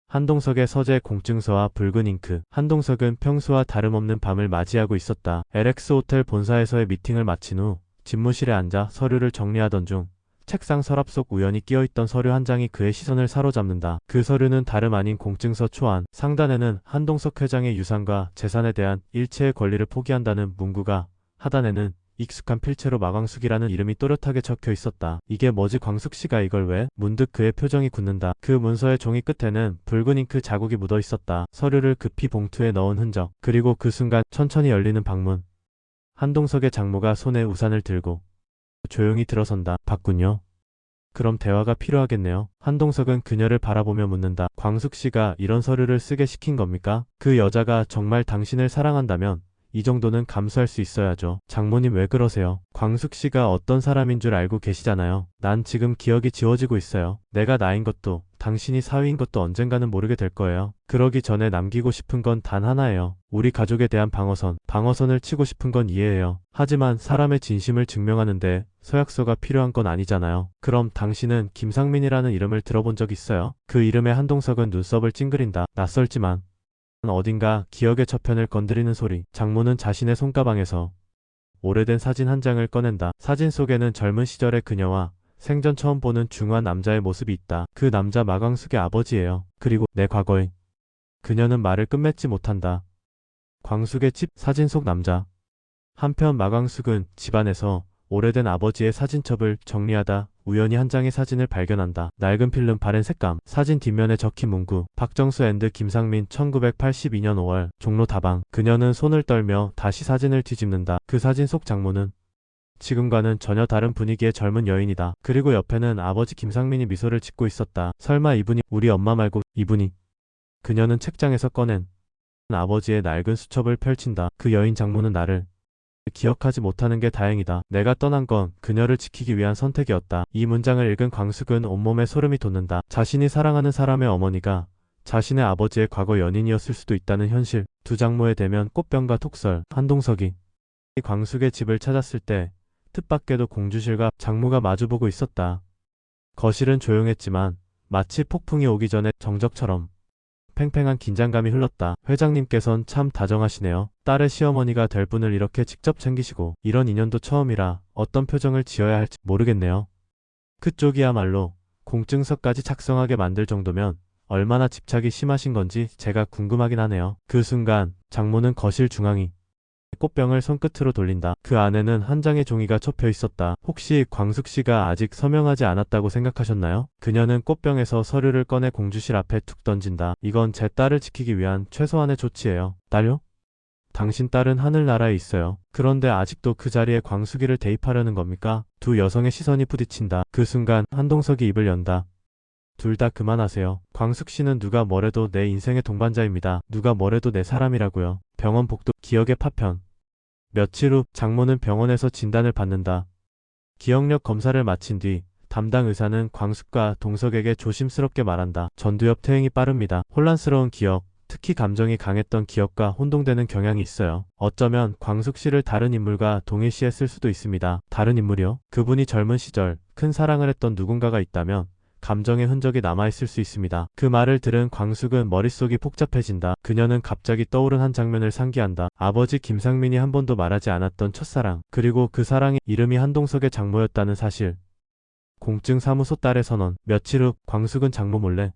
한동석의 서재 공증서와 붉은 잉크. 한동석은 평소와 다름없는 밤을 맞이하고 있었다. LX 호텔 본사에서의 미팅을 마친 후 집무실에 앉아 서류를 정리하던 중 책상 서랍 속 우연히 끼어있던 서류 한 장이 그의 시선을 사로잡는다. 그 서류는 다름 아닌 공증서 초안. 상단에는 한동석 회장의 유산과 재산에 대한 일체의 권리를 포기한다는 문구가, 하단에는 익숙한 필체로 마광숙이라는 이름이 또렷하게 적혀 있었다. 이게 뭐지? 광숙씨가 이걸 왜? 문득 그의 표정이 굳는다. 그 문서의 종이 끝에는 붉은 잉크 자국이 묻어 있었다. 서류를 급히 봉투에 넣은 흔적. 그리고 그 순간 천천히 열리는 방문. 한동석의 장모가 손에 우산을 들고 조용히 들어선다. 봤군요. 그럼 대화가 필요하겠네요. 한동석은 그녀를 바라보며 묻는다. 광숙씨가 이런 서류를 쓰게 시킨 겁니까? 그 여자가 정말 당신을 사랑한다면 이 정도는 감수할 수 있어야죠. 장모님 왜 그러세요? 광숙씨가 어떤 사람인 줄 알고 계시잖아요. 난 지금 기억이 지워지고 있어요. 내가 나인 것도 당신이 사위인 것도 언젠가는 모르게 될 거예요. 그러기 전에 남기고 싶은 건 단 하나예요. 우리 가족에 대한 방어선. 방어선을 치고 싶은 건 이해해요. 하지만 사람의 진심을 증명하는데 서약서가 필요한 건 아니잖아요. 그럼 당신은 김상민이라는 이름을 들어본 적 있어요? 그 이름에 한동석은 눈썹을 찡그린다. 낯설지만 어딘가 기억의 저편을 건드리는 소리. 장모는 자신의 손가방에서 오래된 사진 한 장을 꺼낸다. 사진 속에는 젊은 시절의 그녀와 생전 처음 보는 중후한 남자의 모습이 있다. 그 남자 마광숙의 아버지예요. 그리고 내 과거에. 그녀는 말을 끝맺지 못한다. 광숙의 집 사진 속 남자. 한편 마광숙은 집안에서 오래된 아버지의 사진첩을 정리하다 우연히 한 장의 사진을 발견한다. 낡은 필름 바랜 색감. 사진 뒷면에 적힌 문구. 박정수 앤드 김상민 1982년 5월 종로 다방. 그녀는 손을 떨며 다시 사진을 뒤집는다. 그 사진 속 장모는 지금과는 전혀 다른 분위기의 젊은 여인이다. 그리고 옆에는 아버지 김상민이 미소를 짓고 있었다. 설마 이분이 우리 엄마 말고 이분이. 그녀는 책장에서 꺼낸 아버지의 낡은 수첩을 펼친다. 그 여인 장모는 나를 기억하지 못하는 게 다행이다. 내가 떠난 건 그녀를 지키기 위한 선택이었다. 이 문장을 읽은 광숙은 온몸에 소름이 돋는다. 자신이 사랑하는 사람의 어머니가 자신의 아버지의 과거 연인이었을 수도 있다는 현실. 두 장모의 대면 꽃병과 톡설. 한동석이 광숙의 집을 찾았을 때 뜻밖에도 공주실과 장모가 마주보고 있었다. 거실은 조용했지만 마치 폭풍이 오기 전에 정적처럼 팽팽한 긴장감이 흘렀다. 회장님께선 참 다정하시네요. 딸의 시어머니가 될 분을 이렇게 직접 챙기시고 이런 인연도 처음이라 어떤 표정을 지어야 할지 모르겠네요. 그쪽이야말로 공증서까지 작성하게 만들 정도면 얼마나 집착이 심하신 건지 제가 궁금하긴 하네요. 그 순간 장모는 거실 중앙이 꽃병을 손끝으로 돌린다. 그 안에는 한 장의 종이가 접혀 있었다. 혹시 광숙씨가 아직 서명하지 않았다고 생각하셨나요? 그녀는 꽃병에서 서류를 꺼내 공주실 앞에 툭 던진다. 이건 제 딸을 지키기 위한 최소한의 조치예요. 딸요? 당신 딸은 하늘나라에 있어요. 그런데 아직도 그 자리에 광숙이를 대입하려는 겁니까? 두 여성의 시선이 부딪힌다. 그 순간 한동석이 입을 연다. 둘 다 그만하세요. 광숙씨는 누가 뭐래도 내 인생의 동반자입니다. 누가 뭐래도 내 사람이라고요. 병원 복도 기억의 파편. 며칠 후 장모는 병원에서 진단을 받는다. 기억력 검사를 마친 뒤 담당 의사는 광숙과 동석에게 조심스럽게 말한다. 전두엽 퇴행이 빠릅니다. 혼란스러운 기억, 특히 감정이 강했던 기억과 혼동되는 경향이 있어요. 어쩌면 광숙 씨를 다른 인물과 동일시했을 수도 있습니다. 다른 인물이요? 그분이 젊은 시절 큰 사랑을 했던 누군가가 있다면 감정의 흔적이 남아있을 수 있습니다. 그 말을 들은 광숙은 머릿속이 복잡해진다. 그녀는 갑자기 떠오른 한 장면을 상기한다. 아버지 김상민이 한 번도 말하지 않았던 첫사랑. 그리고 그 사랑의 이름이 한동석의 장모였다는 사실. 공증사무소 딸의 선언. 며칠 후 광숙은 장모 몰래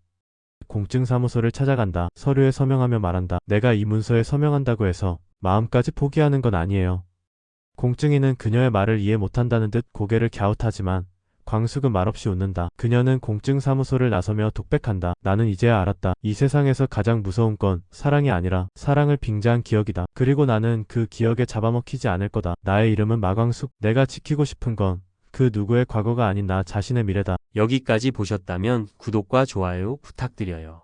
공증사무소를 찾아간다. 서류에 서명하며 말한다. 내가 이 문서에 서명한다고 해서 마음까지 포기하는 건 아니에요. 공증이는 그녀의 말을 이해 못한다는 듯 고개를 갸웃하지만 광숙은 말없이 웃는다. 그녀는 공증사무소를 나서며 독백한다. 나는 이제야 알았다. 이 세상에서 가장 무서운 건 사랑이 아니라 사랑을 빙자한 기억이다. 그리고 나는 그 기억에 잡아먹히지 않을 거다. 나의 이름은 마광숙. 내가 지키고 싶은 건 그 누구의 과거가 아닌 나 자신의 미래다. 여기까지 보셨다면 구독과 좋아요 부탁드려요.